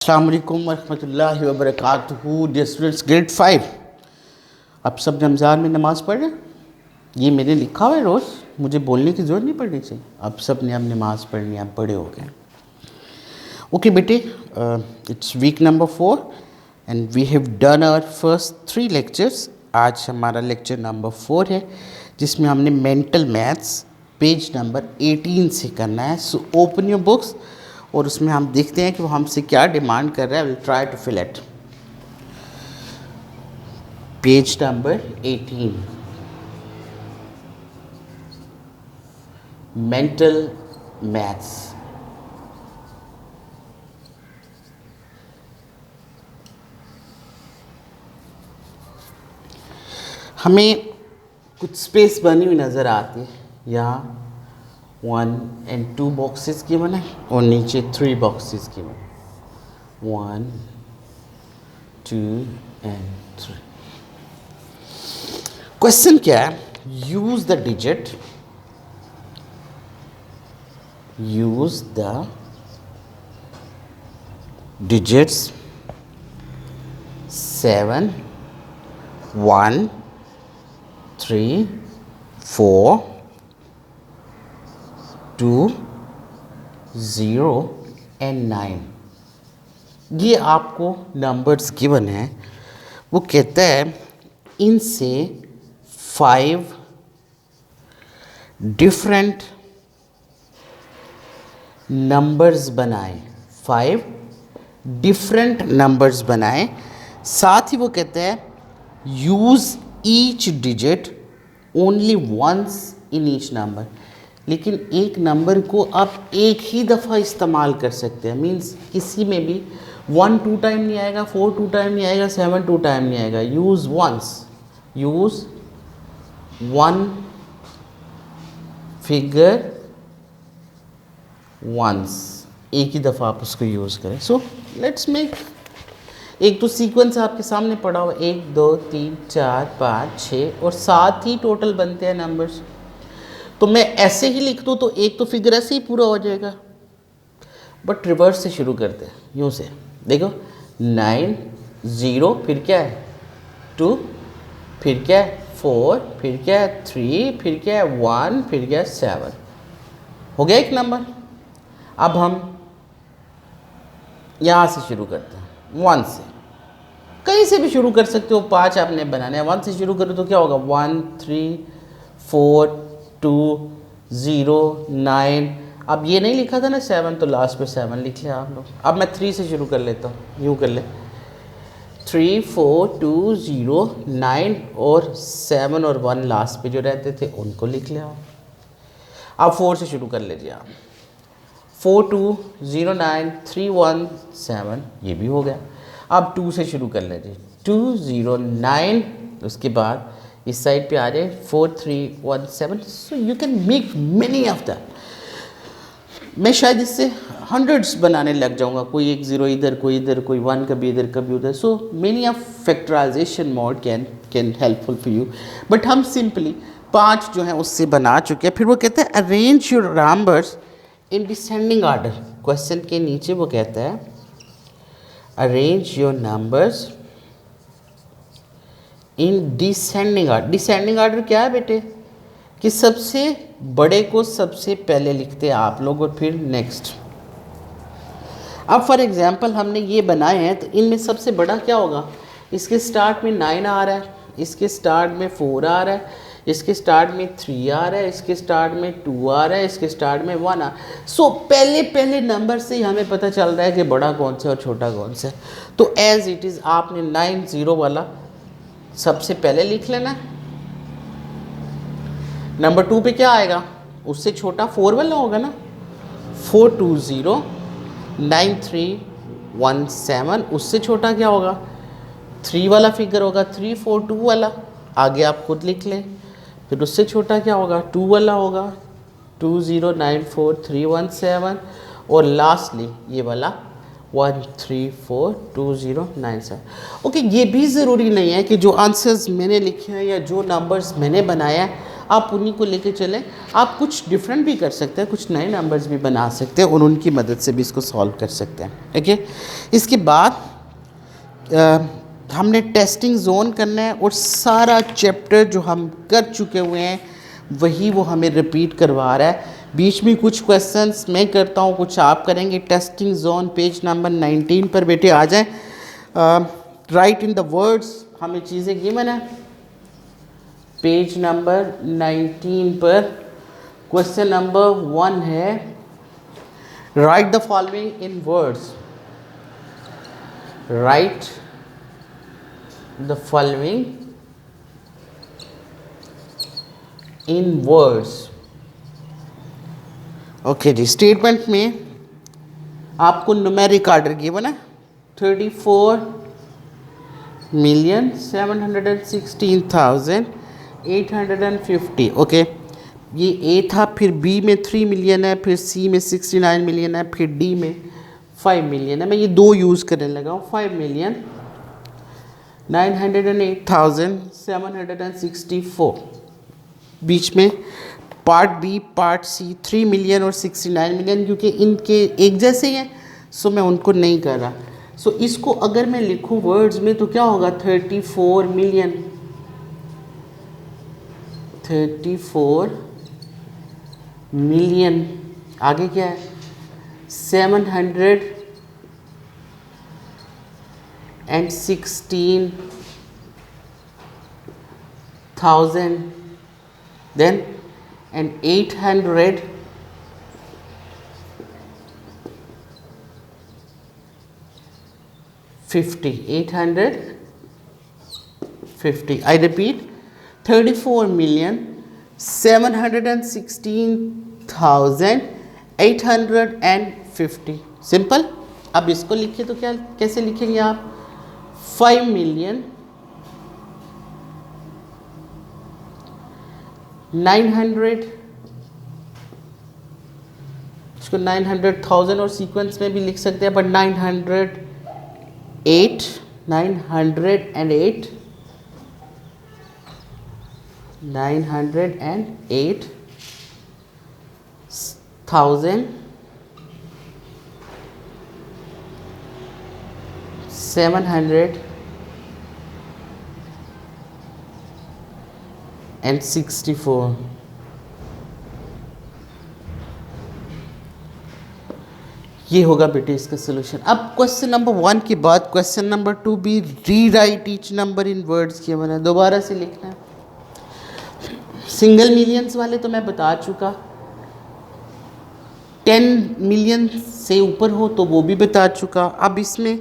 अस्सलाम वालेकुम वरहमतुल्लाहि वबरकातुहू। डियर स्टूडेंट्स, ग्रेड 5, आप सब रमज़ान में नमाज़ पढ़ रहे हैं। ये मैंने लिखा हुआ है, रोज़ मुझे बोलने की ज़रूरत नहीं पड़नी चाहिए। आप सब ने अब नमाज़ पढ़नी, आप बड़े हो गए। ओके बेटे, it's week number 4 and we have done our first 3 lectures. आज हमारा लेक्चर नंबर 4 है, जिसमें हमने मेंटल मैथ्स पेज नंबर 18 से करना है। सो ओपन योर बुक्स और उसमें हम देखते हैं कि वो हमसे क्या डिमांड कर रहा है। Will try to fill it. Page number 18, mental maths. हमें कुछ स्पेस बनी हुई नज़र आती है। यहाँ 1 and 2 बॉक्सेस की बने और नीचे 3 बॉक्सेस की बने। 1 2 and 3। क्वेश्चन क्या है? Use the digit, use the digits 7 1 3 4 2 0 and 9। ये आपको नंबर्स गिवन है। वो कहता है इनसे 5 डिफरेंट नंबर्स बनाएं। 5 डिफरेंट नंबर्स बनाएं। साथ ही वो कहता है use each digit only once in each number. लेकिन एक नंबर को आप एक ही दफ़ा इस्तेमाल कर सकते हैं। मीन्स किसी में भी 1 2 टाइम नहीं आएगा, 4 2 टाइम नहीं आएगा, 7 2 टाइम नहीं आएगा। Use once, use one figure once, एक ही दफ़ा आप उसको यूज़ करें। सो लेट्स मेक, एक तो सीक्वेंस आपके सामने पड़ा हुआ, 1 2 3 4 5 6 और 7 ही टोटल बनते हैं नंबर्स। तो मैं ऐसे ही लिख दूँ तो एक तो फिगर ऐसे ही पूरा हो जाएगा। बट रिवर्स से शुरू करते हैं, यूँ से देखो 9 0, फिर क्या है 2, फिर क्या है 4, फिर क्या है 3, फिर क्या है 1, फिर क्या है 7। हो गया एक नंबर। अब हम यहाँ से शुरू करते हैं 1 से। कहीं से भी शुरू कर सकते हो, 5 आपने बनाने हैं। 1 से शुरू करो तो क्या होगा 1 3 4 2 0 9। अब ये नहीं लिखा था ना 7, तो लास्ट पे 7 लिख लिया आप लोग। अब मैं 3 से शुरू कर लेता हूँ, यूँ कर ले 3 4 2 0 9 और 7 और 1 लास्ट पे जो रहते थे उनको लिख लिया। अब 4 से शुरू कर लीजिए आप। 4 2 0 9 3 1 7, ये भी हो गया। अब 2 से शुरू कर लीजिए 2 0 9, उसके बाद इस साइड पे आ जाए 4 3 1 7। So you can make many of that. मैं शायद इससे हंड्रेड्स बनाने लग जाऊंगा। कोई एक 0 इधर, कोई इधर, कोई 1 कभी इधर कभी उधर। So many of factorization mode can helpful for you. But हम सिंपली 5 जो है उससे बना चुके हैं। फिर वो कहते हैं arrange your numbers in descending order. Question के नीचे वो कहता है arrange your numbers in descending order. Descending order क्या है बेटे? कि सबसे बड़े को सबसे पहले लिखते हैं आप लोग और फिर नेक्स्ट। अब फॉर एग्जांपल हमने ये बनाए हैं, तो इनमें सबसे बड़ा क्या होगा? इसके स्टार्ट में 9 आ रहा है, इसके स्टार्ट में 4 आ रहा है, इसके स्टार्ट में 3 आ रहा है, इसके स्टार्ट में 2 आ रहा है, इसके स्टार्ट में 1 आ। सो पहले नंबर से ही हमें पता चल रहा है कि बड़ा कौन सा और छोटा कौन सा। तो एज इट इज़ आपने 9 0 वाला सबसे पहले लिख लेना। नंबर 2 पे क्या आएगा? उससे छोटा 4 वाला होगा ना, 4 2 0 9 3 1 7। उससे छोटा क्या होगा? 3 वाला फिगर होगा, 3 4 2 वाला। आगे आप खुद लिख लें। फिर उससे छोटा क्या होगा? 2 वाला होगा, 2 0 9 4 3 1 7। और लास्टली ये वाला 1 3 4 2 0 9 7। ओके, ये भी ज़रूरी नहीं है कि जो आंसर्स मैंने लिखे हैं या जो नंबर्स मैंने बनाया है आप उन्हीं को लेके चलें। आप कुछ डिफरेंट भी कर सकते हैं, कुछ नए नंबर्स भी बना सकते हैं और उनकी मदद से भी इसको सॉल्व कर सकते हैं। ठीक है, इसके बाद हमने टेस्टिंग जोन करना है और सारा चैप्टर जो हम कर चुके हुए हैं वही वो हमें रिपीट करवा रहा है। बीच में कुछ क्वेश्चंस मैं करता हूँ, कुछ आप करेंगे। टेस्टिंग जोन पेज नंबर 19 पर बेटे आ जाएं। राइट इन द वर्ड्स, हमें चीज़ें गिवन है पेज नंबर 19 पर। क्वेश्चन नंबर 1 है write the following in words. Write the following in words. Okay जी, स्टेटमेंट में आपको न्यूमेरिक ऑर्डर गिवन है 34,716,850। ओके, ये ए था, फिर बी में 3 मिलियन है, फिर सी में 69 मिलियन है, फिर डी में 5 मिलियन है। मैं ये दो यूज़ करने लगा हूँ। 5,908,764 बीच में part B part C 3 million और 69 मिलियन, क्योंकि इनके एक जैसे ही हैं सो मैं उनको नहीं कर रहा। सो इसको अगर मैं लिखूं वर्ड्स में तो क्या होगा 34 मिलियन, 34 मिलियन। आगे क्या है 716,000 then and 850 850 I repeat 34,716,850 simple. अब इसको लिखे तो क्या कैसे लिखेंगे आप 5 मिलियन 900, इसको 900,000 और सीक्वेंस में भी लिख सकते हैं, बट 908,764 ये होगा बेटे इसका सोल्यूशन। अब क्वेश्चन नंबर 1 के बाद क्वेश्चन नंबर 2 भी rewrite each number in words किया मैंने, दोबारा से लिखना है। सिंगल मिलियंस वाले तो मैं बता चुका, 10 मिलियन से ऊपर हो तो वो भी बता चुका। अब इसमें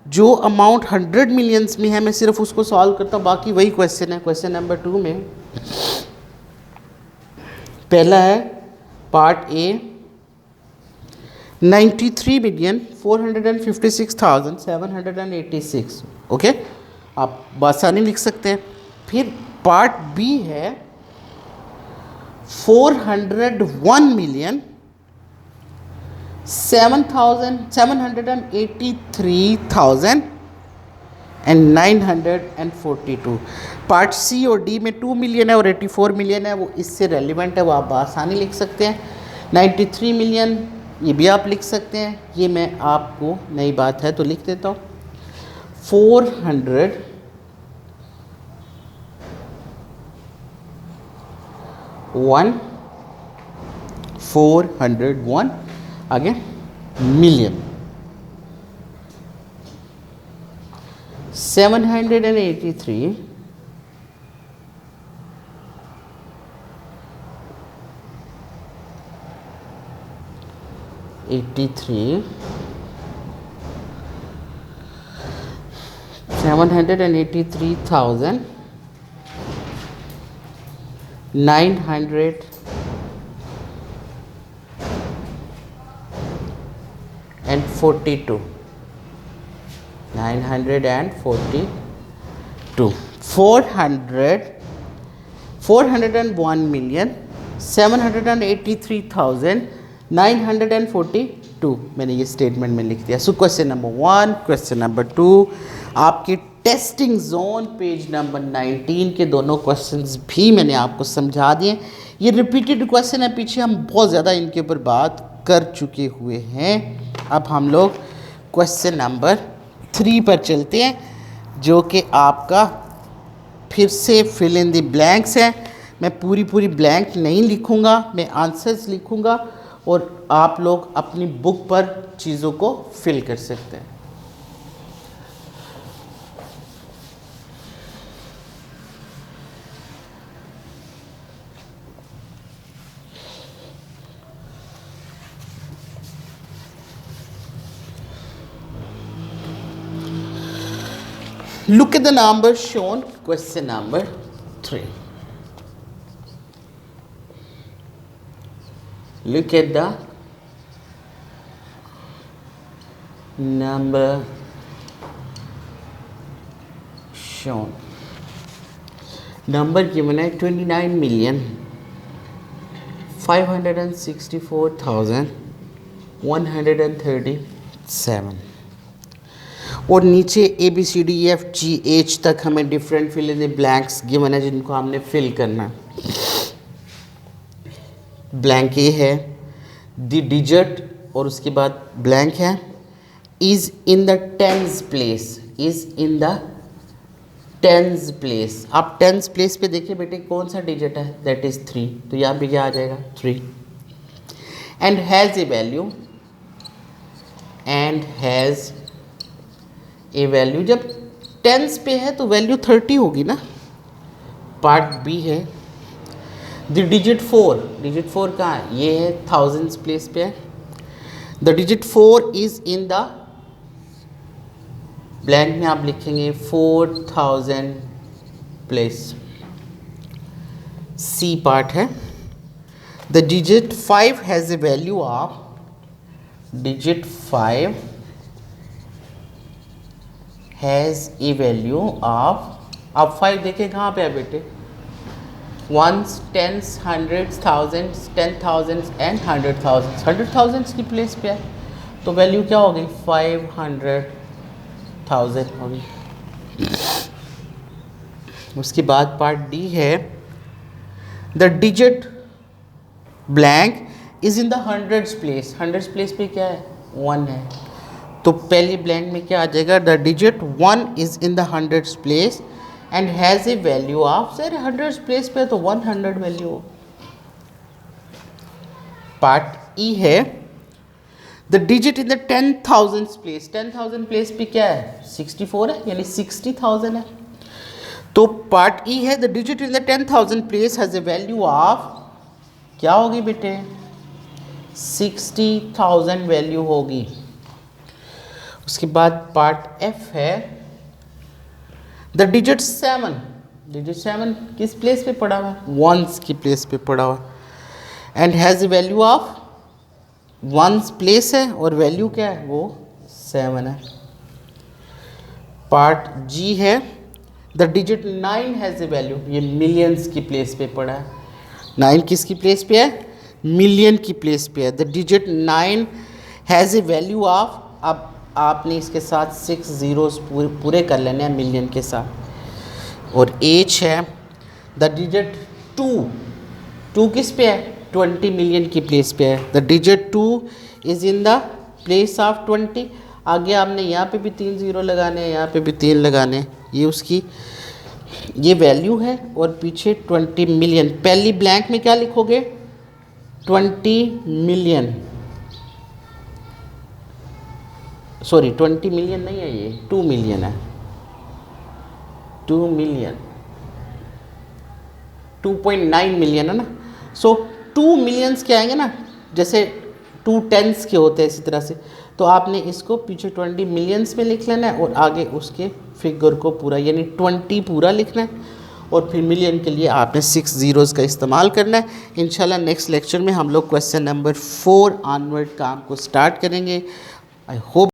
जो अमाउंट 100 मिलियंस में है मैं सिर्फ उसको सॉल्व करता हूँ, बाकी वही क्वेश्चन है। क्वेश्चन नंबर 2 में पहला है पार्ट ए 93,456,786। ओके, आप आसानी लिख सकते हैं। फिर पार्ट बी है 401,783,942। पार्ट सी और डी में 2 मिलियन है और 84 मिलियन है, वो इससे रेलिवेंट है, वो आप आसानी लिख सकते हैं। 93 मिलियन ये भी आप लिख सकते हैं, ये मैं आपको नई बात है तो लिख देता हूँ। 401 आगे मिलियन 783 783,942 401,783,942 मैंने ये स्टेटमेंट में लिख दिया। So question number 1 question number 2 आपके टेस्टिंग जोन पेज नंबर 19 के दोनों क्वेश्चंस भी मैंने आपको समझा दिए। ये रिपीटेड क्वेश्चन है, पीछे हम बहुत ज़्यादा इनके ऊपर बात कर चुके हुए हैं। अब हम लोग क्वेश्चन नंबर 3 पर चलते हैं, जो कि आपका फिर से फिल इन द ब्लैंक्स है। मैं पूरी ब्लैंक नहीं लिखूंगा, मैं आंसर्स लिखूंगा और आप लोग अपनी बुक पर चीज़ों को फिल कर सकते हैं। Look at the numbers shown, question number 3. Look at the number shown. Number given है 29,564,137 और नीचे ABCDEFGH तक हमें different fill in the blanks given है, जिनको हमने फिल करना है। ब्लैंक ए है द डिजिट और उसके बाद ब्लैंक है is in the tens place, is in the tens place. आप टेंस प्लेस पे देखिए बेटे कौन सा डिजिट है, दैट इज़ 3, तो यहाँ पे क्या आ जाएगा 3। And has a value, and has a value, जब टेंस पे है तो वैल्यू 30 होगी ना। पार्ट बी है द डिजिट 4, डिजिट 4 कहाँ है, ये है थाउजेंड्स प्लेस पे है। The digit 4 is in the blank में आप लिखेंगे 4000 प्लेस। सी पार्ट है the digit 5 has a value of, digit 5 has a value of, अब 5 देखें कहाँ पे है बेटे, ones, tens, hundreds, thousands, 10,000 and 100,000, 100,000 की प्लेस पे है, तो वैल्यू क्या होगी 500,000 होगी। उसके बाद पार्ट डी है the digit blank is in the hundreds place, hundreds place पे क्या है 1 है, तो पहली ब्लैंक में क्या आ जाएगा the digit 1 is in the hundreds place and has a value of, sir hundreds place पे तो 100 वैल्यू। पार्ट ई है the digit in the 10,000 place, 10,000 place पे क्या है 64 है, यानी 60,000 है, तो पार्ट ई है the digit in the 10,000 place has a value of, क्या होगी बेटे 60,000 वैल्यू होगी। उसके बाद पार्ट एफ है द डिजिट 7, डिजिट 7 किस प्लेस पे पड़ा हुआ है, वंस की प्लेस पे पड़ा हुआ and has a value of, ones place है और वैल्यू क्या है वो 7 है। पार्ट जी है the digit 9 has a value, ये मिलियंस की प्लेस पे पड़ा है, 9 किसकी प्लेस पे है, मिलियन की प्लेस पे है। The digit 9 has a value of, अब आपने इसके साथ 6 ज़ीरोज़ पूरे कर लेने हैं मिलियन के साथ। और एच है द डिजिट 2 किस पे है 20 मिलियन की प्लेस पे है, the digit 2 is in the place of 20। आगे आपने यहाँ पे भी 3 ज़ीरो लगाने हैं, यहाँ पे भी 3 लगाने हैं, ये उसकी ये वैल्यू है और पीछे 20 मिलियन। पहली ब्लैंक में क्या लिखोगे 20 मिलियन, सॉरी 20 मिलियन नहीं है, ये 2 मिलियन है, 2 मिलियन 2.9 मिलियन है ना। सो 2 मिलियंस के आएंगे ना, जैसे 2 टेंस के होते हैं इसी तरह से, तो आपने इसको पीछे 20 मिलियंस में लिख लेना है और आगे उसके फिगर को पूरा यानी 20 पूरा लिखना है और फिर मिलियन के लिए आपने 6 ज़ीरोज़ का इस्तेमाल करना है। इंशाल्लाह नेक्स्ट लेक्चर में हम लोग क्वेश्चन नंबर 4 ऑनवर्ड काम को स्टार्ट करेंगे। I hope